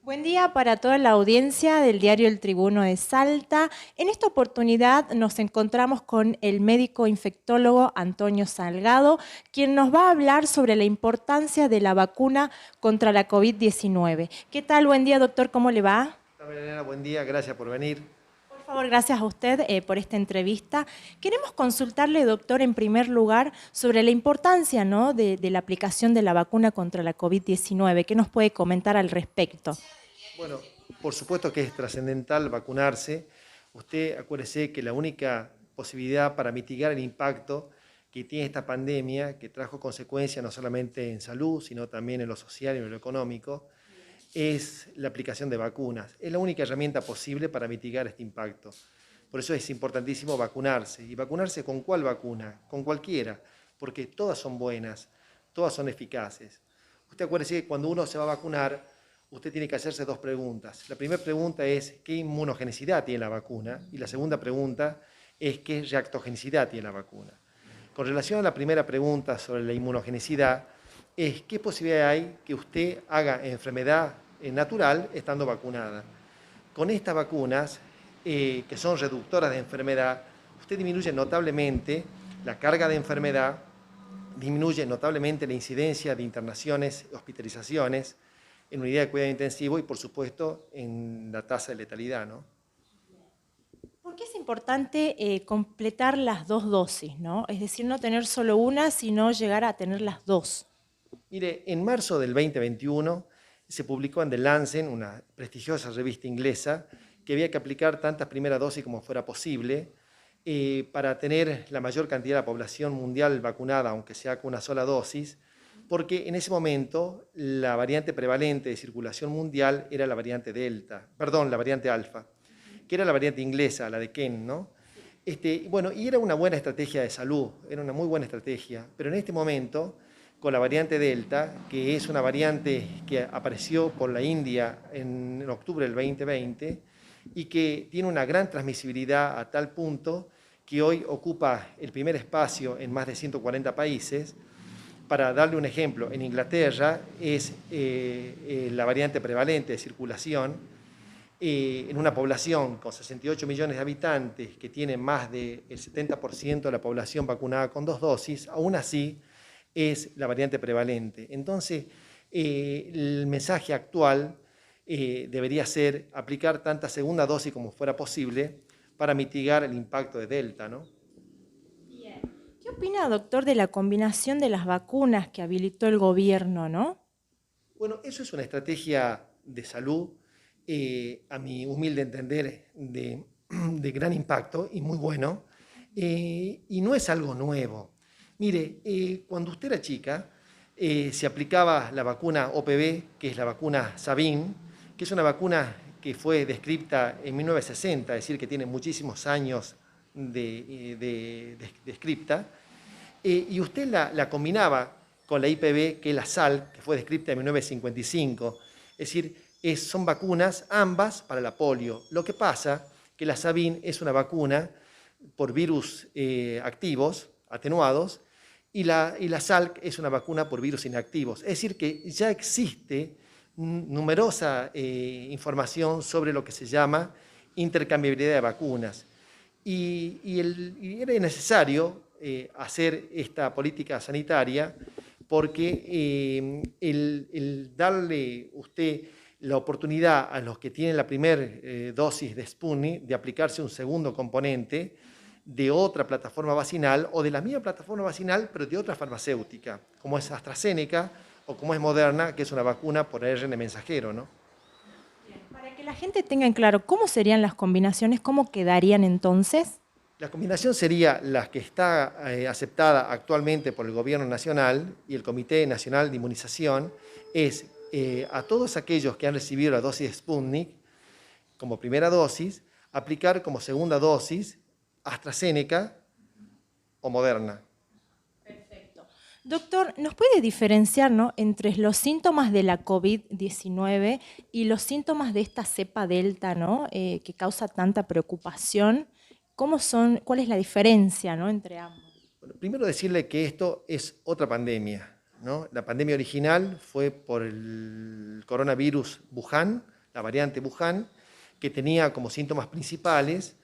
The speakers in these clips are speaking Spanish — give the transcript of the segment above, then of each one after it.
Buen día para toda la audiencia del diario El Tribuno de Salta. En esta oportunidad nos encontramos con el médico infectólogo Antonio Salgado, quien nos va a hablar sobre la importancia de la vacuna contra la COVID-19. ¿Qué tal? Buen día, doctor. ¿Cómo le va? Elena, buen día, gracias por venir. Por favor, gracias a usted por esta entrevista. Queremos consultarle, doctor, en primer lugar, sobre la importancia, ¿no?, de la aplicación de la vacuna contra la COVID-19. ¿Qué nos puede comentar al respecto? Bueno, por supuesto que es trascendental vacunarse. Usted acuérdese que la única posibilidad para mitigar el impacto que tiene esta pandemia, que trajo consecuencias no solamente en salud, sino también en lo social y en lo económico, es la aplicación de vacunas. Es la única herramienta posible para mitigar este impacto. Por eso es importantísimo vacunarse. ¿Y vacunarse con cuál vacuna? Con cualquiera, porque todas son buenas, todas son eficaces. Usted acuérdese que cuando uno se va a vacunar, usted tiene que hacerse dos preguntas. La primera pregunta es ¿qué inmunogenicidad tiene la vacuna? Y la segunda pregunta es ¿qué reactogenicidad tiene la vacuna? Con relación a la primera pregunta sobre la inmunogenicidad, es ¿qué posibilidad hay que usted haga enfermedad natural estando vacunada? Con estas vacunas, que son reductoras de enfermedad, usted disminuye notablemente la carga de enfermedad, disminuye notablemente la incidencia de internaciones, hospitalizaciones, en unidad de cuidado intensivo y, por supuesto, en la tasa de letalidad, ¿no? ¿Por qué es importante completar las dos dosis, ¿no? Es decir, no tener solo una, sino llegar a tener las dos. Mire, en marzo del 2021 se publicó en The Lancet, una prestigiosa revista inglesa, que había que aplicar tantas primeras dosis como fuera posible para tener la mayor cantidad de la población mundial vacunada, aunque sea con una sola dosis, porque en ese momento la variante prevalente de circulación mundial era la variante la variante alfa, que era la variante inglesa, la de Kent, ¿no? Bueno, y era una buena estrategia de salud, era una muy buena estrategia, pero en este momento, con la variante Delta, que es una variante que apareció por la India en octubre del 2020 y que tiene una gran transmisibilidad a tal punto que hoy ocupa el primer espacio en más de 140 países. Para darle un ejemplo, en Inglaterra es la variante prevalente de circulación, en una población con 68 millones de habitantes que tiene más del 70% de la población vacunada con dos dosis, aún así es la variante prevalente. Entonces, el mensaje actual debería ser aplicar tanta segunda dosis como fuera posible para mitigar el impacto de Delta, ¿no? Bien. ¿Qué opina, doctor, de la combinación de las vacunas que habilitó el gobierno, no? Bueno, eso es una estrategia de salud, a mi humilde entender, de gran impacto y muy bueno, y no es algo nuevo. Mire, cuando usted era chica, se aplicaba la vacuna OPV, que es la vacuna Sabin, que es una vacuna que fue descrita en 1960, es decir, que tiene muchísimos años descripta, y usted la combinaba con la IPV, que es la SAL, que fue descrita en 1955. Es decir, son vacunas ambas para la polio. Lo que pasa que la Sabin es una vacuna por virus activos, atenuados, y la Salk es una vacuna por virus inactivos. Es decir, que ya existe numerosa información sobre lo que se llama intercambiabilidad de vacunas. Y era necesario hacer esta política sanitaria porque el darle usted la oportunidad a los que tienen la primera dosis de Sputnik de aplicarse un segundo componente de otra plataforma vacinal o de la misma plataforma vacinal, pero de otra farmacéutica, como es AstraZeneca o como es Moderna, que es una vacuna por ARN mensajero, ¿no? Para que la gente tenga en claro cómo serían las combinaciones, cómo quedarían entonces. La combinación sería la que está aceptada actualmente por el Gobierno Nacional y el Comité Nacional de Inmunización, es a todos aquellos que han recibido la dosis de Sputnik como primera dosis, aplicar como segunda dosis AstraZeneca o Moderna. Perfecto. Doctor, ¿nos puede diferenciar, ¿no?, entre los síntomas de la COVID-19 y los síntomas de esta cepa Delta, ¿no?, que causa tanta preocupación? ¿Cómo son, cuál es la diferencia, ¿no?, entre ambos? Bueno, primero decirle que esto es otra pandemia, ¿no? La pandemia original fue por el coronavirus Wuhan, la variante Wuhan, que tenía como síntomas principales,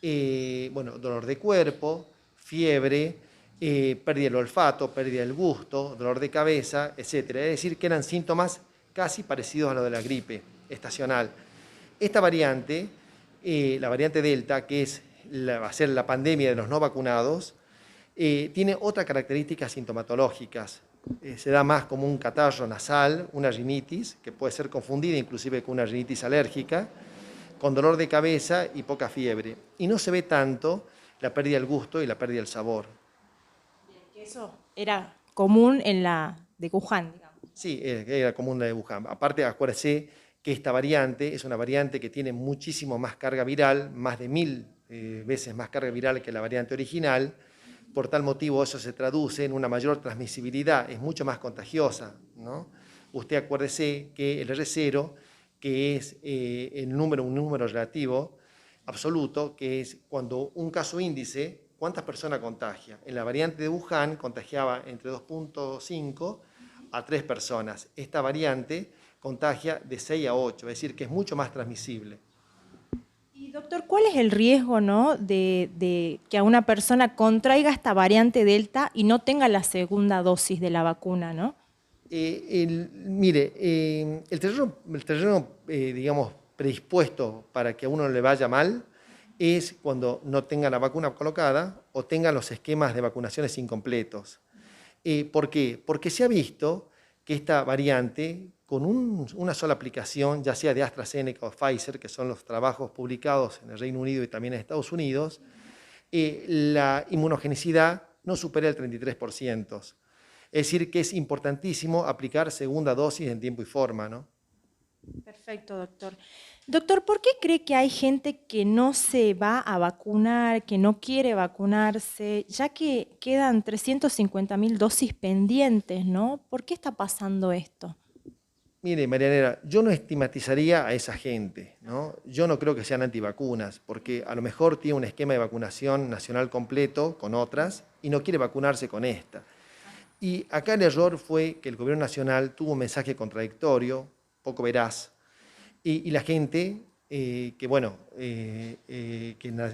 dolor de cuerpo, fiebre, pérdida del olfato, pérdida del gusto, dolor de cabeza, etc. Es decir, que eran síntomas casi parecidos a los de la gripe estacional. Esta variante, la variante Delta, que va a ser la pandemia de los no vacunados, tiene otras características sintomatológicas. Se da más como un catarro nasal, una rinitis, que puede ser confundida inclusive con una rinitis alérgica, con dolor de cabeza y poca fiebre. Y no se ve tanto la pérdida del gusto y la pérdida del sabor. Eso era común en la de Wuhan, digamos. Sí, era común la de Wuhan. Aparte, acuérdese que esta variante es una variante que tiene muchísimo más carga viral, más de 1000 veces más carga viral que la variante original. Por tal motivo, eso se traduce en una mayor transmisibilidad, es mucho más contagiosa, ¿no? Usted acuérdese que el R0, que es un número relativo absoluto, que es cuando un caso índice, ¿cuántas personas contagia? En la variante de Wuhan contagiaba entre 2.5 a 3 personas. Esta variante contagia de 6 a 8, es decir, que es mucho más transmisible. Y doctor, ¿cuál es el riesgo, ¿no?, de que a una persona contraiga esta variante Delta y no tenga la segunda dosis de la vacuna, ¿no? El terreno digamos, predispuesto para que a uno le vaya mal es cuando no tenga la vacuna colocada o tenga los esquemas de vacunaciones incompletos. ¿Por qué? Porque se ha visto que esta variante, con una sola aplicación, ya sea de AstraZeneca o Pfizer, que son los trabajos publicados en el Reino Unido y también en Estados Unidos, la inmunogenicidad no supera el 33%. Es decir, que es importantísimo aplicar segunda dosis en tiempo y forma, ¿no? Perfecto, doctor. Doctor, ¿por qué cree que hay gente que no se va a vacunar, que no quiere vacunarse, ya que quedan 350.000 dosis pendientes, ¿no? ¿Por qué está pasando esto? Mire, Marianela, yo no estigmatizaría a esa gente, ¿no? Yo no creo que sean antivacunas, porque a lo mejor tiene un esquema de vacunación nacional completo con otras y no quiere vacunarse con esta. Y acá el error fue que el gobierno nacional tuvo un mensaje contradictorio, poco veraz, y la gente,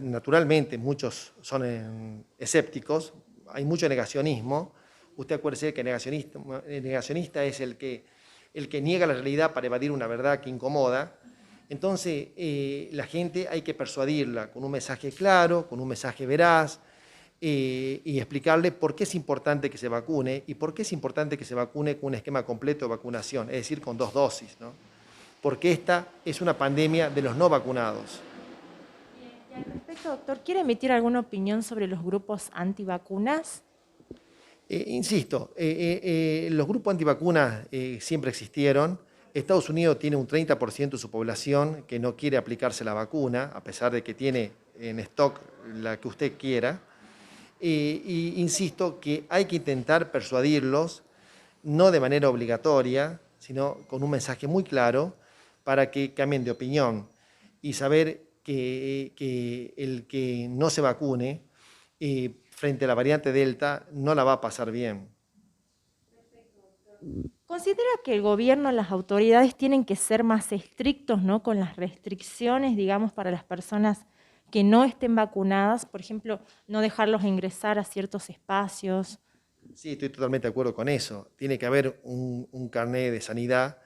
naturalmente muchos son escépticos, hay mucho negacionismo. Usted acuérdese que el negacionista es el que niega la realidad para evadir una verdad que incomoda. Entonces, la gente hay que persuadirla con un mensaje claro, con un mensaje veraz, y explicarle por qué es importante que se vacune y por qué es importante que se vacune con un esquema completo de vacunación, es decir, con 2 dosis, ¿no? Porque esta es una pandemia de los no vacunados. Y al respecto, doctor, ¿quiere emitir alguna opinión sobre los grupos antivacunas? Insisto, los grupos antivacunas siempre existieron. Estados Unidos tiene un 30% de su población que no quiere aplicarse la vacuna, a pesar de que tiene en stock la que usted quiera. Insisto que hay que intentar persuadirlos, no de manera obligatoria, sino con un mensaje muy claro para que cambien de opinión y saber que el que no se vacune frente a la variante Delta no la va a pasar bien. ¿Considera que el gobierno, las autoridades tienen que ser más estrictos, ¿no?, con las restricciones, digamos, para las personas que no estén vacunadas? Por ejemplo, no dejarlos ingresar a ciertos espacios. Sí, estoy totalmente de acuerdo con eso. Tiene que haber un carnet de sanidad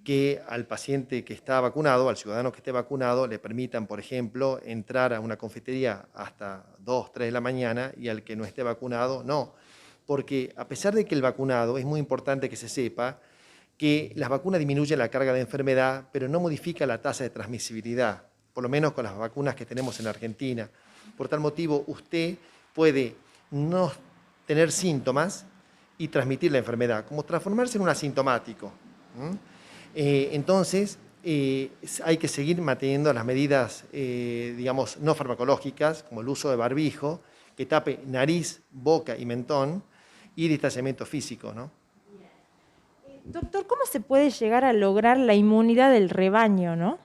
que al paciente que está vacunado, al ciudadano que esté vacunado, le permitan, por ejemplo, entrar a una confitería hasta 2, 3 de la mañana y al que no esté vacunado, no. Porque a pesar de que el vacunado, es muy importante que se sepa que las vacunas disminuyen la carga de enfermedad, pero no modifica la tasa de transmisibilidad, por lo menos con las vacunas que tenemos en Argentina. Por tal motivo, usted puede no tener síntomas y transmitir la enfermedad, como transformarse en un asintomático. Entonces, hay que seguir manteniendo las medidas, digamos, no farmacológicas, como el uso de barbijo, que tape nariz, boca y mentón, y distanciamiento físico, ¿no? Doctor, ¿cómo se puede llegar a lograr la inmunidad del rebaño, no?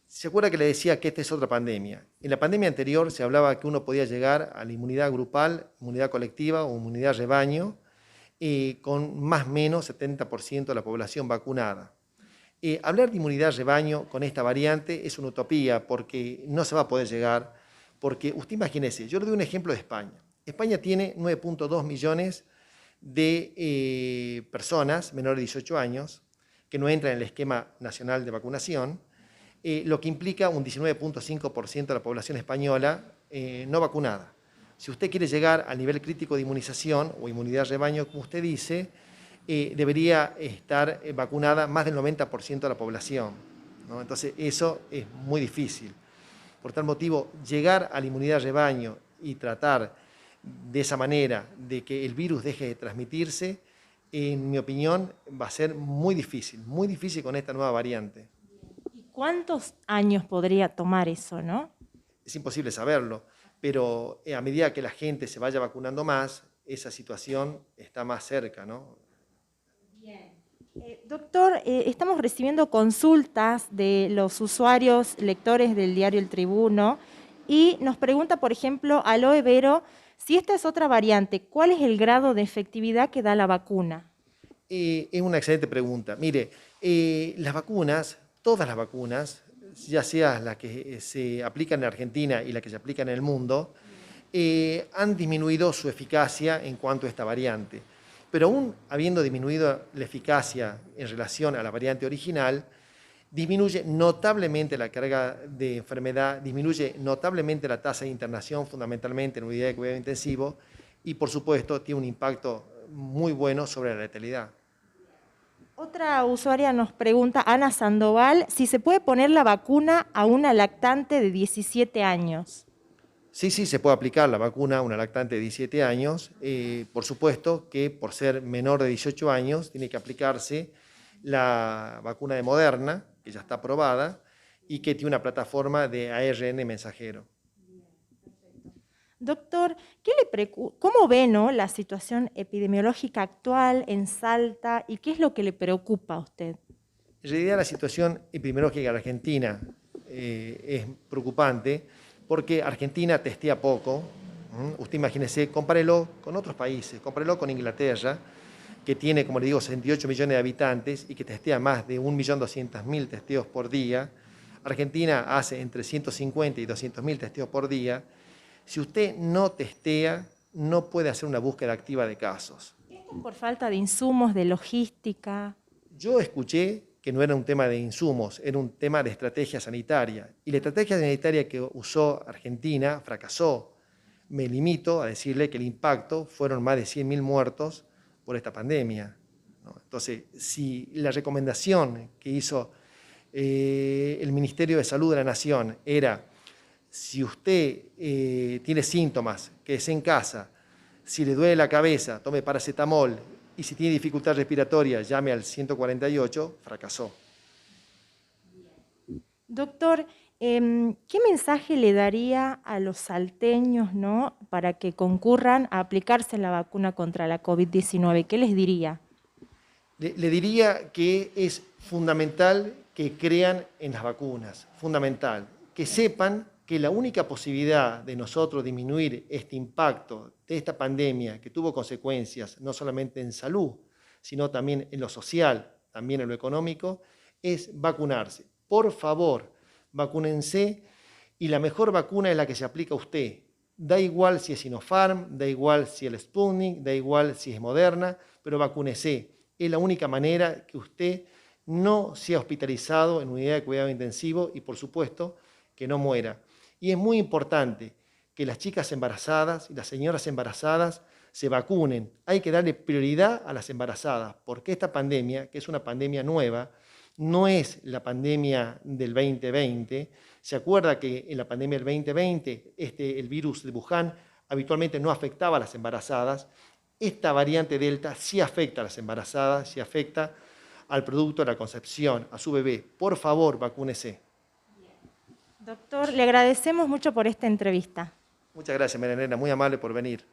¿Se acuerda que le decía que esta es otra pandemia? En la pandemia anterior se hablaba que uno podía llegar a la inmunidad grupal, inmunidad colectiva o inmunidad rebaño, con más o menos 70% de la población vacunada. Hablar de inmunidad rebaño con esta variante es una utopía porque no se va a poder llegar, porque usted imagínese, yo le doy un ejemplo de España. España tiene 9.2 millones de personas menores de 18 años que no entran en el esquema nacional de vacunación, lo que implica un 19.5% de la población española no vacunada. Si usted quiere llegar al nivel crítico de inmunización o inmunidad rebaño, como usted dice, debería estar vacunada más del 90% de la población, ¿no? Entonces, eso es muy difícil. Por tal motivo, llegar a la inmunidad rebaño y tratar de esa manera de que el virus deje de transmitirse, en mi opinión, va a ser muy difícil con esta nueva variante. ¿Y cuántos años podría tomar eso, no? Es imposible saberlo, pero a medida que la gente se vaya vacunando más, esa situación está más cerca, ¿no? Bien. Doctor, estamos recibiendo consultas de los usuarios, lectores del diario El Tribuno, y nos pregunta, por ejemplo, Aloe Vero, si esta es otra variante, ¿cuál es el grado de efectividad que da la vacuna? Es una excelente pregunta. Mire, las vacunas, todas las vacunas, ya sea las que se aplican en Argentina y las que se aplican en el mundo, han disminuido su eficacia en cuanto a esta variante. Pero aún habiendo disminuido la eficacia en relación a la variante original, disminuye notablemente la carga de enfermedad, disminuye notablemente la tasa de internación, fundamentalmente en unidad de cuidado intensivo, y por supuesto tiene un impacto muy bueno sobre la letalidad. Otra usuaria nos pregunta, Ana Sandoval, si se puede poner la vacuna a una lactante de 17 años. Sí, se puede aplicar la vacuna a una lactante de 17 años. Por supuesto que por ser menor de 18 años tiene que aplicarse la vacuna de Moderna, que ya está aprobada, y que tiene una plataforma de ARN mensajero. Doctor, ¿cómo ve, no, la situación epidemiológica actual en Salta y qué es lo que le preocupa a usted? En realidad la situación epidemiológica en Argentina es preocupante porque Argentina testea poco. Usted imagínese, compárelo con otros países, compárelo con Inglaterra, que tiene, como le digo, 68 millones de habitantes y que testea más de 1.200.000 testeos por día. Argentina hace entre 150 y 200.000 testeos por día. Si usted no testea, no puede hacer una búsqueda activa de casos. ¿Esto es por falta de insumos, de logística? Yo escuché que no era un tema de insumos, era un tema de estrategia sanitaria. Y la estrategia sanitaria que usó Argentina fracasó. Me limito a decirle que el impacto fueron más de 100.000 muertos por esta pandemia, ¿no? Entonces, si la recomendación que hizo el Ministerio de Salud de la Nación era, si usted tiene síntomas, quédese en casa, si le duele la cabeza, tome paracetamol, y si tiene dificultad respiratoria, llame al 148, fracasó. Doctor, ¿qué mensaje le daría a los salteños, ¿no?, para que concurran a aplicarse la vacuna contra la COVID-19? ¿Qué les diría? Le diría que es fundamental que crean en las vacunas, fundamental, que sepan que la única posibilidad de nosotros disminuir este impacto de esta pandemia que tuvo consecuencias no solamente en salud, sino también en lo social, también en lo económico, es vacunarse. Por favor, vacúnense, y la mejor vacuna es la que se aplica a usted. Da igual si es Sinopharm, da igual si es el Sputnik, da igual si es Moderna, pero vacúnese. Es la única manera que usted no sea hospitalizado en unidad de cuidado intensivo y, por supuesto, que no muera. Y es muy importante que las chicas embarazadas y las señoras embarazadas se vacunen. Hay que darle prioridad a las embarazadas, porque esta pandemia, que es una pandemia nueva, no es la pandemia del 2020. Se acuerda que en la pandemia del 2020 el virus de Wuhan habitualmente no afectaba a las embarazadas. Esta variante Delta sí afecta a las embarazadas, sí afecta al producto de la concepción, a su bebé. Por favor, vacúnese. Doctor, le agradecemos mucho por esta entrevista. Muchas gracias, María Elena, muy amable por venir.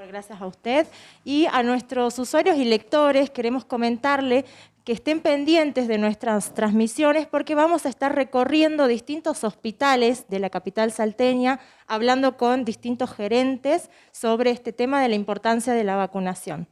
Gracias a usted. Y a nuestros usuarios y lectores queremos comentarle que estén pendientes de nuestras transmisiones porque vamos a estar recorriendo distintos hospitales de la capital salteña, hablando con distintos gerentes sobre este tema de la importancia de la vacunación.